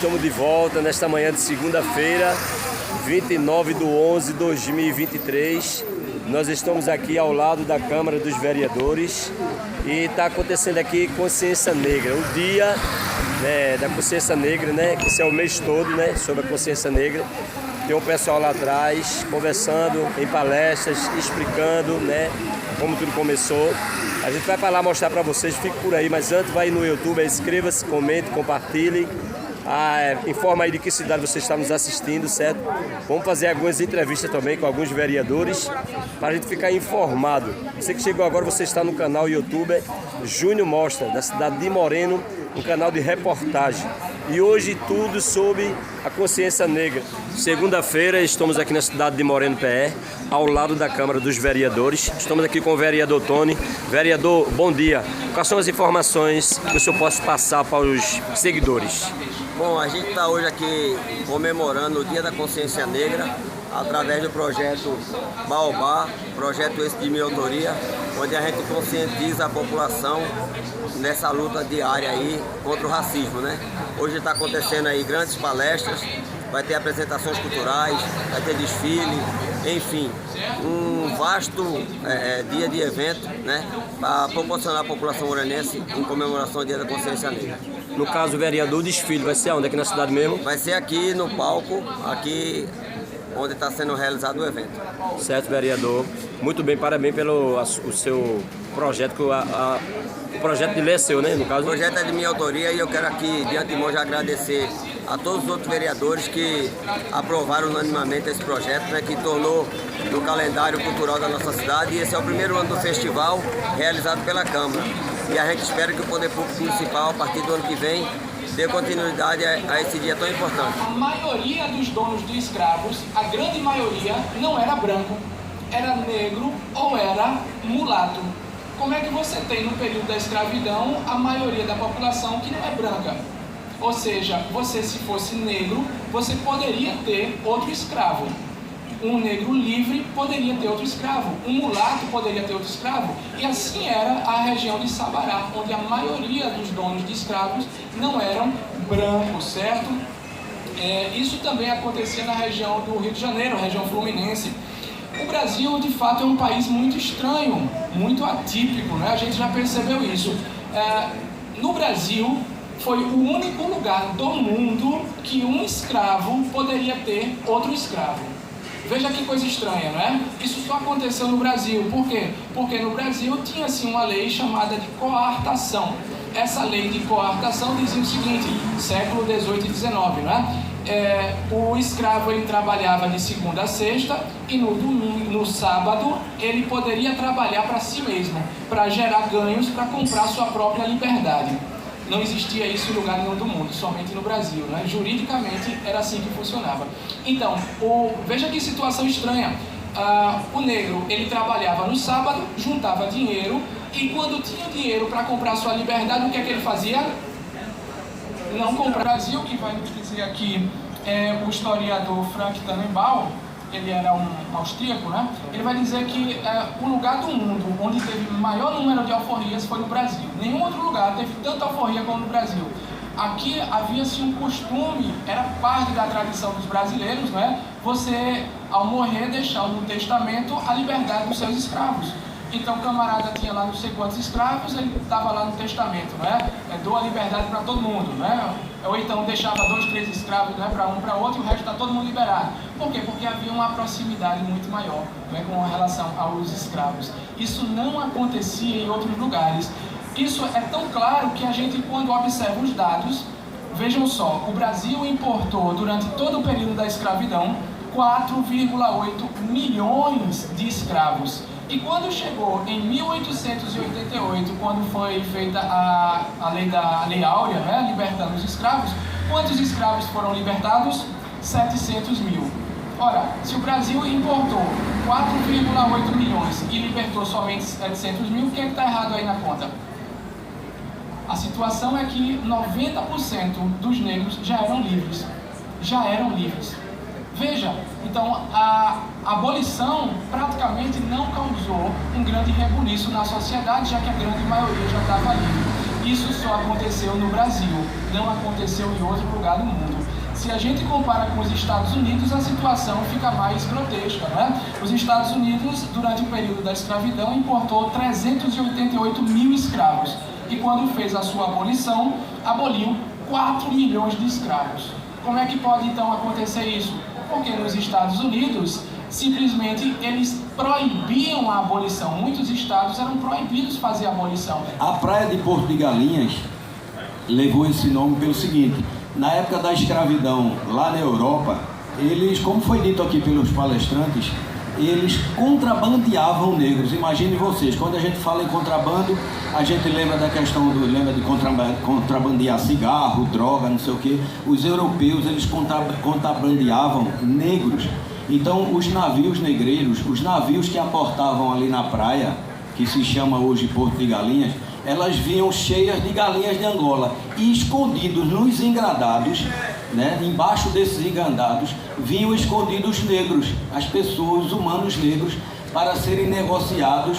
estamos de volta nesta manhã de segunda-feira, 29/11/2023. Nós estamos aqui ao lado da Câmara dos Vereadores e está acontecendo aqui Consciência Negra, o dia da Consciência Negra, né? Esse é o mês todo, né? Sobre a Consciência Negra. Tem um pessoal lá atrás conversando em palestras, explicando, né? Como tudo começou. A gente vai para lá mostrar para vocês, fique por aí, mas antes vai no YouTube, inscreva-se, comente, compartilhe. Informa aí de que cidade você está nos assistindo, certo? Vamos fazer algumas entrevistas também com alguns vereadores para a gente ficar informado. Você que chegou agora, você está no canal YouTube Júnior Mostra, da cidade de Moreno, um canal de reportagem. E hoje tudo sobre a consciência negra. Segunda-feira estamos aqui na cidade de Moreno PE, ao lado da Câmara dos Vereadores. Estamos aqui com o vereador Tony. Vereador, bom dia. Quais são as informações que o senhor pode passar para os seguidores? Bom, a gente está hoje aqui comemorando o Dia da Consciência Negra através do projeto Baobá, projeto esse de minha autoria, onde a gente conscientiza a população nessa luta diária aí contra o racismo, né? Hoje está acontecendo aí grandes palestras, vai ter apresentações culturais, vai ter desfile, enfim, um vasto dia de evento, né? Para proporcionar à população morenense em comemoração ao Dia da Consciência Negra. No caso, o vereador, o desfile vai ser onde? Aqui na cidade mesmo? Vai ser aqui no palco, aqui onde está sendo realizado o evento. Certo, vereador. Muito bem, parabéns pelo o seu projeto, o projeto de lei é seu, né, no caso? O projeto é de minha autoria e eu quero aqui, de antemão, já agradecer a todos os outros vereadores que aprovaram unanimamente esse projeto, né, que tornou no calendário cultural da nossa cidade. E esse é o primeiro ano do festival realizado pela Câmara. E a gente espera que o Poder Público Municipal, a partir do ano que vem, dê continuidade a esse dia tão importante. A maioria dos donos de escravos, a grande maioria, não era branco, era negro ou era mulato. Como é que você tem no período da escravidão a maioria da população que não é branca? Ou seja, você, se fosse negro, você poderia ter outro escravo. Um negro livre poderia ter outro escravo, um mulato poderia ter outro escravo, e assim era a região de Sabará, onde a maioria dos donos de escravos não eram brancos, certo? Isso também acontecia na região do Rio de Janeiro, região fluminense. O Brasil, de fato, é um país muito estranho, muito atípico, né? A gente já percebeu isso. No Brasil, foi o único lugar do mundo que um escravo poderia ter outro escravo. Veja que coisa estranha, não é? Isso só aconteceu no Brasil. Por quê? Porque no Brasil tinha-se uma lei chamada de coartação. Essa lei de coartação dizia o seguinte, século XVIII e XIX, não é? O escravo ele trabalhava de segunda a sexta e no domingo, no sábado, ele poderia trabalhar para si mesmo, para gerar ganhos, para comprar sua própria liberdade. Não existia isso em lugar nenhum do mundo, somente no Brasil, né? Juridicamente era assim que funcionava. Então, veja que situação estranha. O negro, ele trabalhava no sábado, juntava dinheiro, e quando tinha dinheiro para comprar sua liberdade, o que é que ele fazia? Não comprava. O Brasil, que vai nos dizer aqui, o historiador Frank Tannenbaum, ele era um austríaco, né? Ele vai dizer que o lugar do mundo onde teve maior número de alforrias foi no Brasil. Nenhum outro lugar teve tanta alforria como no Brasil. Aqui havia-se um costume, era parte da tradição dos brasileiros, né? Você, ao morrer, deixar no testamento a liberdade dos seus escravos. Então o camarada tinha lá não sei quantos escravos, ele estava lá no testamento, né? Dou a liberdade para todo mundo, né? Ou então deixava 2, 3 escravos, né? Para um, para outro, e o resto está todo mundo liberado. Por quê? Porque havia uma proximidade muito maior, né? Com relação aos escravos. Isso não acontecia em outros lugares. Isso é tão claro que a gente, quando observa os dados, vejam só, o Brasil importou durante todo o período da escravidão 4,8 milhões de escravos. E quando chegou em 1888, quando foi feita a Lei Áurea, né, libertando os escravos, quantos escravos foram libertados? 700 mil. Ora, se o Brasil importou 4,8 milhões e libertou somente 700 mil, o que está errado aí na conta? A situação é que 90% dos negros já eram livres. Já eram livres. Veja, então a abolição praticamente não causou um grande rebuliço na sociedade, já que a grande maioria já estava livre. Isso só aconteceu no Brasil. não aconteceu em outro lugar do mundo. Se a gente compara com os Estados Unidos, a situação fica mais grotesca, né? Os Estados Unidos, durante o período da escravidão, importou 388 mil escravos. E quando fez a sua abolição, aboliu 4 milhões de escravos. Como é que pode então acontecer isso? Porque nos Estados Unidos, simplesmente eles proibiam a abolição. Muitos estados eram proibidos de fazer a abolição. A praia de Porto de Galinhas levou esse nome pelo seguinte: na época da escravidão lá na Europa, eles, como foi dito aqui pelos palestrantes, eles contrabandeavam negros. Imagine vocês, quando a gente fala em contrabando, a gente lembra da questão lembra de contrabandear cigarro, droga, não sei o que. Os europeus, eles contrabandeavam negros. Então os navios negreiros, os navios que aportavam ali na praia, que se chama hoje Porto de Galinhas, elas vinham cheias de galinhas de Angola e escondidos nos engradados, né, embaixo desses engradados, vinham escondidos negros, as pessoas, os humanos negros, para serem negociados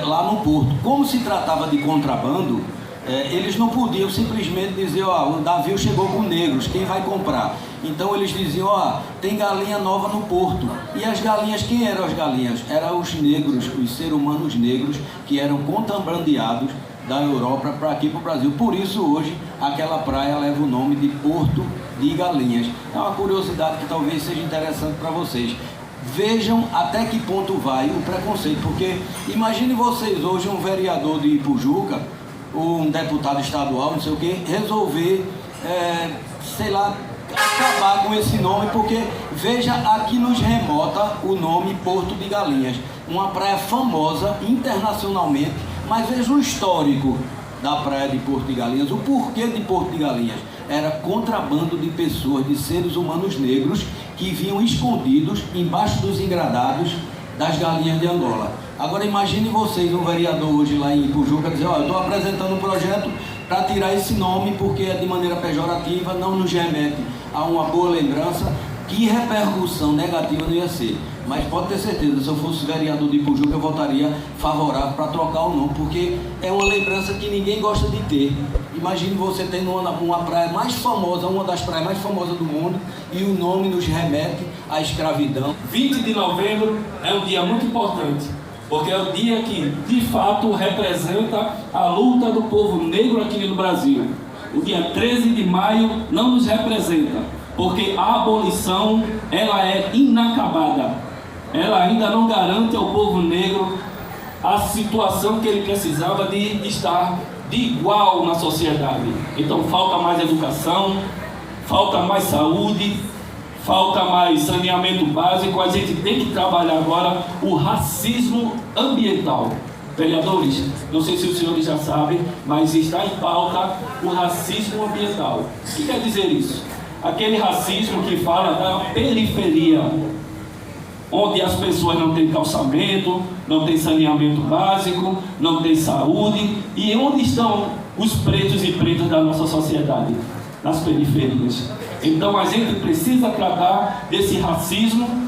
lá no porto. Como se tratava de contrabando, eles não podiam simplesmente dizer, ó, o navio chegou com negros, quem vai comprar? Então eles diziam, ó, tem galinha nova no porto. E as galinhas, quem eram as galinhas? Eram os negros, os seres humanos negros, que eram contrabandeados da Europa para aqui para o Brasil. Por isso hoje aquela praia leva o nome de Porto de Galinhas. É uma curiosidade que talvez seja interessante para vocês. Vejam até que ponto vai o preconceito, porque imagine vocês hoje um vereador de Ipujuca, ou um deputado estadual, não sei o que, resolver, sei lá, acabar com esse nome, porque veja, aqui nos remota o nome Porto de Galinhas, uma praia famosa internacionalmente, mas veja o histórico da praia de Porto de Galinhas, o porquê de Porto de Galinhas. Era contrabando de pessoas, de seres humanos negros que vinham escondidos embaixo dos engradados das galinhas de Angola. Agora imagine vocês, um vereador hoje lá em Ipujuca, dizer, olha, eu estou apresentando um projeto para tirar esse nome porque é de maneira pejorativa, não nos remete a uma boa lembrança. Que repercussão negativa não ia ser. Mas pode ter certeza, se eu fosse vereador de Ipujuca, eu votaria favorável para trocar o nome, porque é uma lembrança que ninguém gosta de ter. Imagine você tendo uma praia mais famosa, uma das praias mais famosas do mundo, e o nome nos remete à escravidão. 20 de novembro é um dia muito importante, porque é o dia que, de fato, representa a luta do povo negro aqui no Brasil. O dia 13 de maio não nos representa, porque a abolição, ela é inacabada. Ela ainda não garante ao povo negro a situação que ele precisava de estar de igual na sociedade. Então falta mais educação, falta mais saúde, falta mais saneamento básico. A gente tem que trabalhar agora o racismo ambiental. Vereadores, não sei se os senhores já sabem, mas está em pauta o racismo ambiental. O que quer dizer isso? Aquele racismo que fala da periferia, onde as pessoas não têm calçamento, não têm saneamento básico, não têm saúde. E onde estão os pretos e pretas da nossa sociedade? Nas periferias. Então a gente precisa tratar desse racismo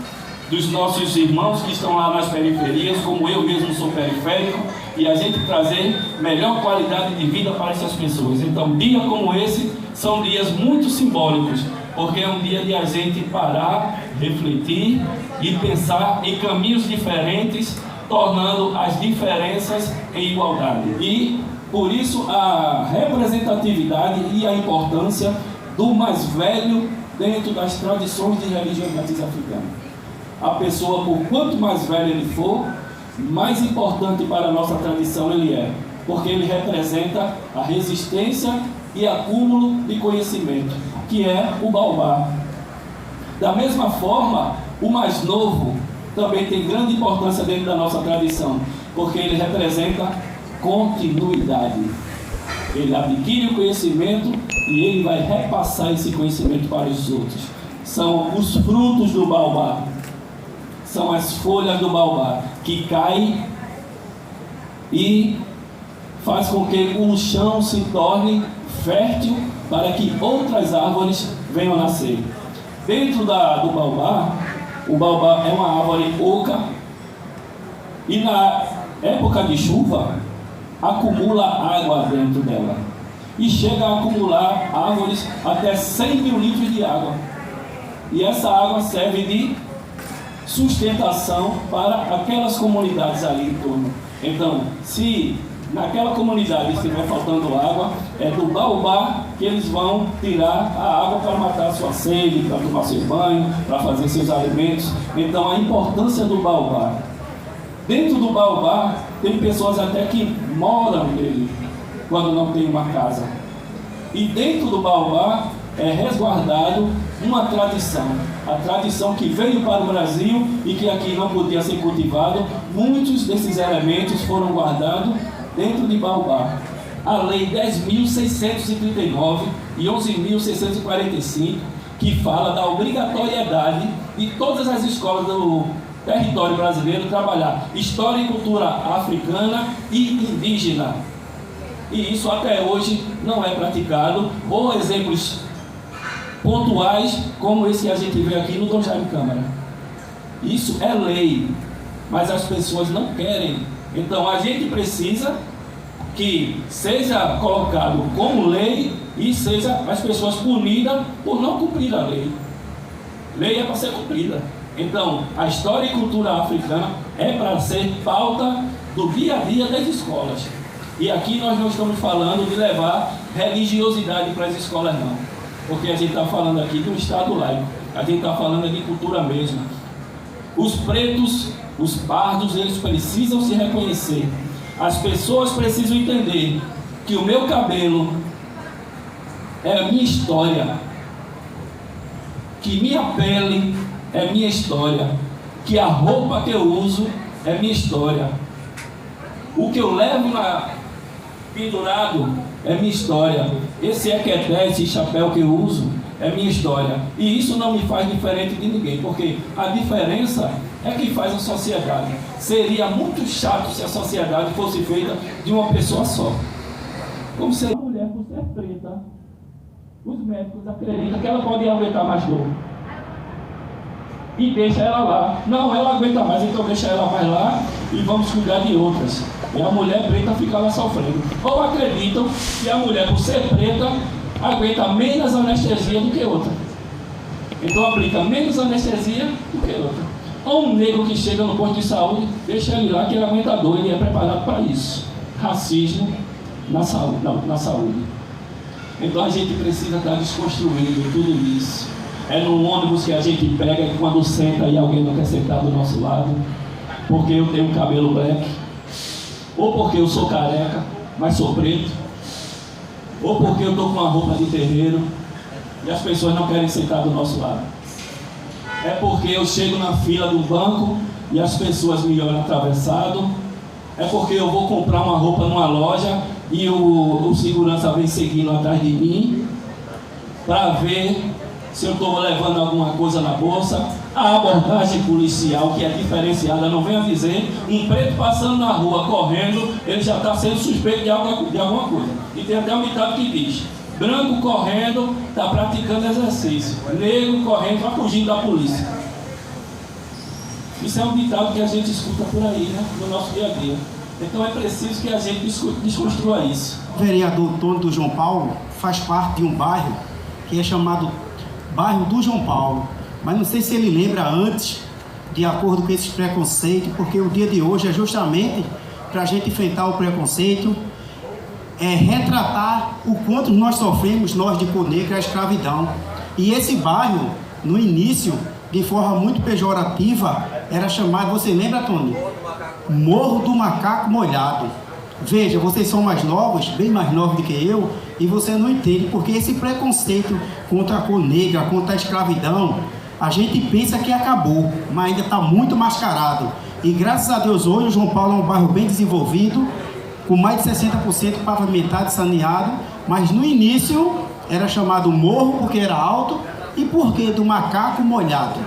dos nossos irmãos que estão lá nas periferias, como eu mesmo sou periférico, e a gente trazer melhor qualidade de vida para essas pessoas. Então, dias como esse são dias muito simbólicos, porque é um dia de a gente parar, refletir e pensar em caminhos diferentes, tornando as diferenças em igualdade. E, por isso, a representatividade e a importância do mais velho dentro das tradições de religião matriz africana. A pessoa, por quanto mais velho ele for, mais importante para a nossa tradição ele é, porque ele representa a resistência e acúmulo de conhecimento, que é o baobá. Da mesma forma, o mais novo também tem grande importância dentro da nossa tradição, porque ele representa continuidade. Ele adquire o conhecimento e ele vai repassar esse conhecimento para os outros. São os frutos do baobá, são as folhas do baobá que caem e faz com que o chão se torne fértil para que outras árvores venham a nascer. Dentro do baobá, o baobá é uma árvore oca e na época de chuva acumula água dentro dela. e chega a acumular árvores até 100 mil litros de água. E essa água serve de sustentação para aquelas comunidades ali em torno. Então, se naquela comunidade estiver faltando água, é do baobá que eles vão tirar a água para matar a sua sede, para tomar seu banho, para fazer seus alimentos. Então, a importância do baobá. Dentro do baobá, tem pessoas até que moram nele, quando não tem uma casa. E dentro do baobá é resguardado uma tradição. A tradição que veio para o Brasil e que aqui não podia ser cultivado. Muitos desses elementos foram guardados dentro de baobá. A Lei 10.639 e 11.645, que fala da obrigatoriedade de todas as escolas do território brasileiro trabalhar história e cultura africana e indígena. E isso até hoje não é praticado, ou exemplos pontuais como esse que a gente vê aqui no Dom Jaime Câmara. Isso é lei, mas as pessoas não querem. Então a gente precisa que seja colocado como lei e seja as pessoas punidas por não cumprir a lei. Lei é para ser cumprida. Então a história e cultura africana é para ser pauta do dia a dia das escolas. E aqui nós não estamos falando de levar religiosidade para as escolas, não. Porque a gente está falando aqui de um Estado laico. A gente está falando de cultura mesmo. Os pretos, os pardos, eles precisam se reconhecer. As pessoas precisam entender que o meu cabelo é a minha história. Que minha pele é minha história. Que a roupa que eu uso é minha história. O que eu levo pendurado é minha história. Esse equeté, esse chapéu que eu uso é minha história. E isso não me faz diferente de ninguém, porque a diferença é que faz a sociedade. Seria muito chato se a sociedade fosse feita de uma pessoa só. Como se a mulher, por ser preta, os médicos acreditam que ela pode aguentar mais dor. E deixa ela lá. Não, ela aguenta mais, então deixa ela mais lá e vamos cuidar de outras. E a mulher preta fica lá sofrendo. Ou acreditam que a mulher, por ser preta, aguenta menos anestesia do que outra. Então aplica menos anestesia do que outra. Ou um negro que chega no posto de saúde, deixa ele lá que ele aguenta dor, ele é preparado para isso. Racismo na saúde. Então a gente precisa estar desconstruindo tudo isso. É no ônibus que a gente pega e quando senta e alguém não quer sentar do nosso lado, porque eu tenho cabelo black, ou porque eu sou careca, mas sou preto, ou porque eu estou com uma roupa de terreiro e as pessoas não querem sentar do nosso lado. É porque eu chego na fila do banco e as pessoas me olham atravessado. É porque eu vou comprar uma roupa numa loja e o segurança vem seguindo atrás de mim para ver se eu estou levando alguma coisa na bolsa. A abordagem policial, que é diferenciada, não vem a dizer, um preto passando na rua, correndo, ele já está sendo suspeito de alguma coisa. E tem até um ditado que diz: branco correndo, está praticando exercício. Negro correndo, está fugindo da polícia. Isso é um ditado que a gente escuta por aí, né, no nosso dia a dia. Então é preciso que a gente desconstrua isso. O vereador Tony do João Paulo faz parte de um bairro que é chamado Bairro do João Paulo. Mas não sei se ele lembra antes, de acordo com esses preconceitos, porque o dia de hoje é justamente para a gente enfrentar o preconceito, retratar o quanto nós sofremos, nós de cor negra, a escravidão. E esse bairro, no início, de forma muito pejorativa, era chamado, você lembra, Tony? Morro do Macaco Molhado. Veja, vocês são mais novos, bem mais novos do que eu, e você não entende, porque esse preconceito contra a cor negra, contra a escravidão, a gente pensa que acabou, mas ainda está muito mascarado. E graças a Deus hoje o João Paulo é um bairro bem desenvolvido, com mais de 60% pavimentado e saneado, mas no início era chamado morro porque era alto e porque do macaco molhado.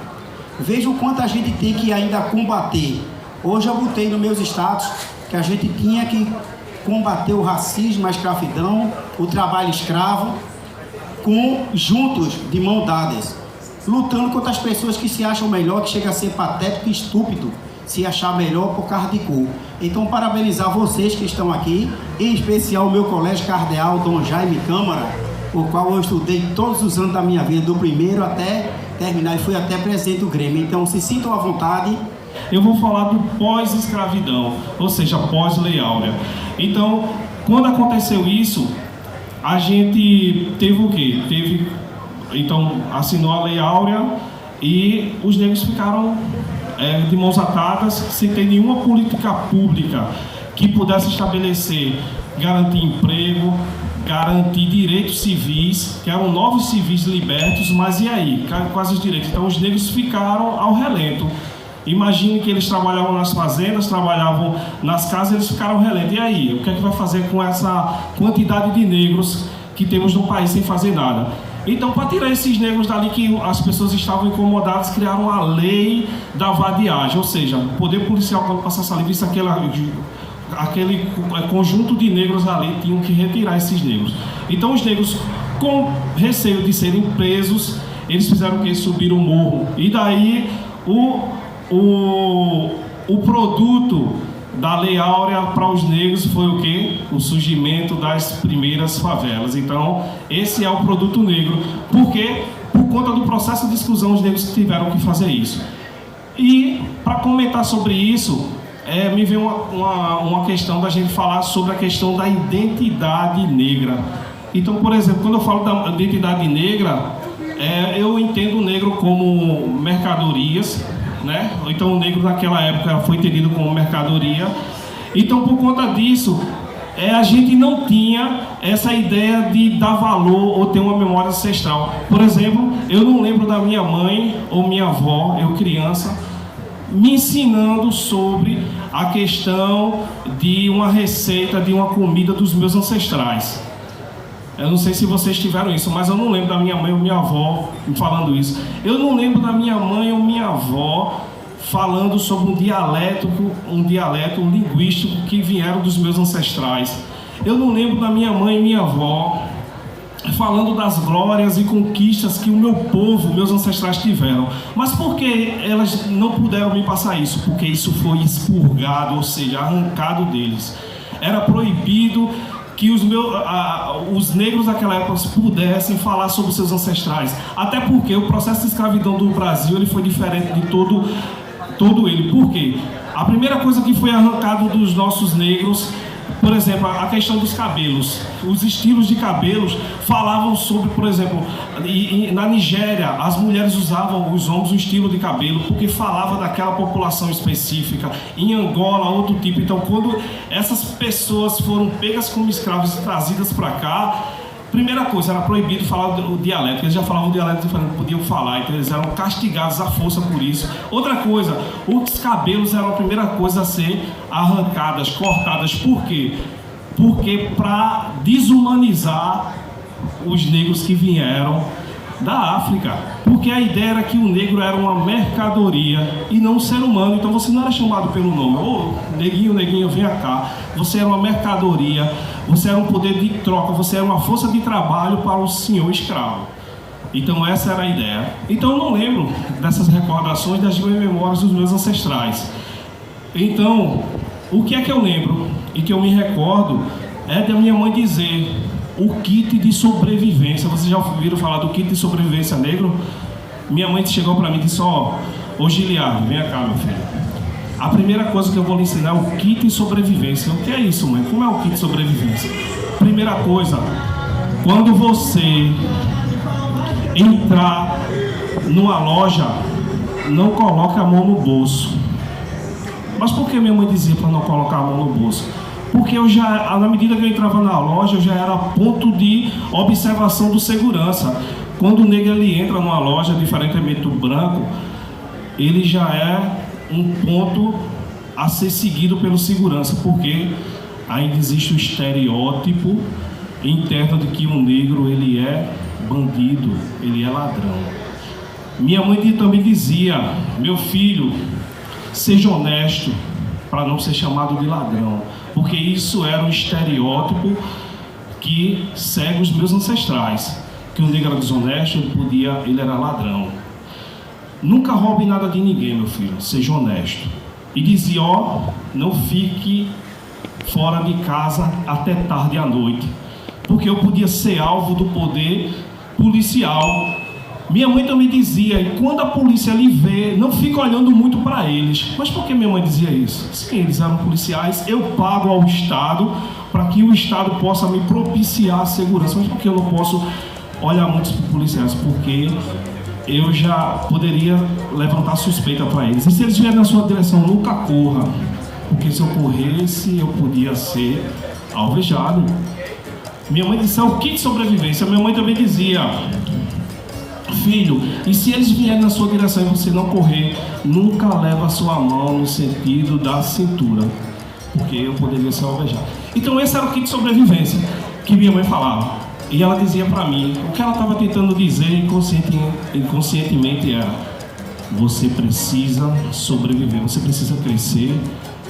Veja o quanto a gente tem que ainda combater. Hoje eu botei nos meus status que a gente tinha que combater o racismo, a escravidão, o trabalho escravo, juntos, de mão dadas, lutando contra as pessoas que se acham melhor, que chega a ser patético e estúpido, se achar melhor por causa de cor. Então, parabenizar vocês que estão aqui, em especial o meu colégio cardeal, Dom Jaime Câmara, o qual eu estudei todos os anos da minha vida, do primeiro até terminar, e fui até presidente do Grêmio. Então, se sintam à vontade. Eu vou falar do pós-escravidão, ou seja, pós-Lei Áurea. Então, quando aconteceu isso, a gente teve o quê? Então, assinou a Lei Áurea e os negros ficaram de mãos atadas, sem ter nenhuma política pública que pudesse estabelecer, garantir emprego, garantir direitos civis, que eram novos civis libertos, mas e aí? Quais os direitos? Então, os negros ficaram ao relento. Imagine que eles trabalhavam nas fazendas, trabalhavam nas casas, eles ficaram ao relento. E aí? O que é que vai fazer com essa quantidade de negros que temos no país sem fazer nada? Então, para tirar esses negros dali que as pessoas estavam incomodadas, criaram a lei da vadiagem, ou seja, o poder policial, quando passasse ali, visse aquele conjunto de negros ali, tinham que retirar esses negros. Então, os negros, com receio de serem presos, eles fizeram o quê? Subir o morro. E daí, o produto da Lei Áurea para os negros foi o quê? O surgimento das primeiras favelas. Então, esse é o produto negro. Porque, por conta do processo de exclusão, os negros tiveram que fazer isso. E, para comentar sobre isso, me veio uma questão da gente falar sobre a questão da identidade negra. Então, por exemplo, quando eu falo da identidade negra, eu entendo o negro como mercadorias, né? Então o negro naquela época foi entendido como mercadoria. Então, por conta disso, a gente não tinha essa ideia de dar valor ou ter uma memória ancestral. Por exemplo, eu não lembro da minha mãe ou minha avó, eu criança, me ensinando sobre a questão de uma receita de uma comida dos meus ancestrais. Eu não sei se vocês tiveram isso, mas eu não lembro da minha mãe ou minha avó falando isso. Eu não lembro da minha mãe ou minha avó falando sobre um dialeto linguístico que vieram dos meus ancestrais. Eu não lembro da minha mãe e minha avó falando das glórias e conquistas que o meu povo, meus ancestrais tiveram. Mas por que elas não puderam me passar isso? Porque isso foi expurgado, ou seja, arrancado deles. Era proibido que os negros daquela época pudessem falar sobre os seus ancestrais. Até porque o processo de escravidão do Brasil ele foi diferente de todo ele. Por quê? A primeira coisa que foi arrancado dos nossos negros, por exemplo, a questão dos cabelos. Os estilos de cabelos falavam sobre, por exemplo, na Nigéria, as mulheres usavam, os homens, um estilo de cabelo, porque falava daquela população específica. Em Angola, outro tipo. Então, quando essas pessoas foram pegas como escravos e trazidas para cá, primeira coisa, era proibido falar o dialeto. Eles já falavam o dialeto diferente, não podiam falar, então eles eram castigados à força por isso. Outra coisa, os cabelos eram a primeira coisa a ser arrancadas, cortadas. Por quê? Porque para desumanizar os negros que vieram da África. Porque a ideia era que o negro era uma mercadoria e não um ser humano. Então você não era chamado pelo nome. Ô, neguinho, neguinho, venha cá. Você era uma mercadoria, você era um poder de troca, você era uma força de trabalho para o senhor escravo. Então essa era a ideia. Então eu não lembro dessas recordações das minhas memórias dos meus ancestrais. Então, o que é que eu lembro e que eu me recordo é da minha mãe dizer o kit de sobrevivência. Vocês já ouviram falar do kit de sobrevivência negro? Minha mãe chegou para mim e disse: ô Giliardo, vem cá, meu filho. A primeira coisa que eu vou lhe ensinar é o kit de sobrevivência. O que é isso, mãe? Como é o kit de sobrevivência? Primeira coisa, quando você entrar numa loja, não coloque a mão no bolso. Mas por que minha mãe dizia para não colocar a mão no bolso? Porque na medida que eu entrava na loja, eu já era ponto de observação do segurança. Quando o negro ele entra numa loja, diferentemente do branco, ele já é um ponto a ser seguido pelo segurança, porque ainda existe o estereótipo interno de que o negro ele é bandido, ele é ladrão. Minha mãe também dizia: meu filho, seja honesto para não ser chamado de ladrão, porque isso era um estereótipo que segue os meus ancestrais, que o negro era desonesto, ele era ladrão. Nunca roube nada de ninguém, meu filho, seja honesto. e dizia: ó, não fique fora de casa até tarde à noite, porque eu podia ser alvo do poder policial. Minha mãe também dizia: e quando a polícia lhe vê, não fica olhando muito para eles. Mas por que minha mãe dizia isso? Sim, eles eram policiais, eu pago ao Estado para que o Estado possa me propiciar a segurança. Mas por que eu não posso olhar muito para os policiais? Porque eu já poderia levantar suspeita para eles. E se eles vierem na sua direção, nunca corra, porque se eu corresse, eu podia ser alvejado. Minha mãe disse: é o kit de sobrevivência. Minha mãe também dizia: filho, e se eles vierem na sua direção e você não correr, nunca leva a sua mão no sentido da cintura, porque eu poderia ser alvejado. Então esse era o kit de sobrevivência que minha mãe falava. E ela dizia para mim, o que ela estava tentando dizer inconscientemente era: você precisa sobreviver, você precisa crescer,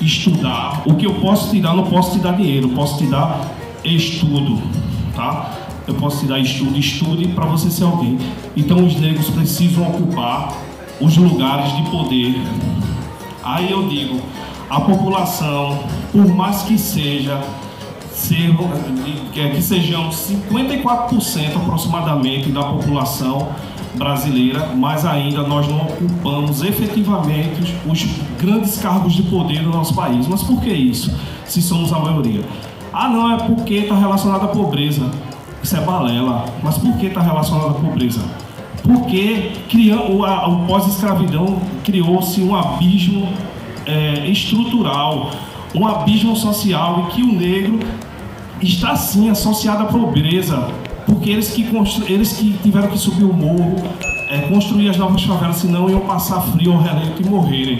estudar. O que eu posso te dar, não posso te dar dinheiro, eu posso te dar estudo, tá? Eu posso te dar estudo, estude para você ser alguém. Então os negros precisam ocupar os lugares de poder. Aí eu digo, a população, por mais que seja, que sejam 54% aproximadamente da população brasileira, mas ainda nós não ocupamos efetivamente os grandes cargos de poder no nosso país. Mas por que isso, se somos a maioria? Ah, não, é porque está relacionado à pobreza. Isso é balela. Mas por que está relacionado à pobreza? Porque o pós-escravidão criou-se um abismo estrutural, um abismo social, em que o negro está sim associado à pobreza, porque eles que tiveram que subir o morro, construir as novas favelas, senão iam passar frio ao relento e morrerem.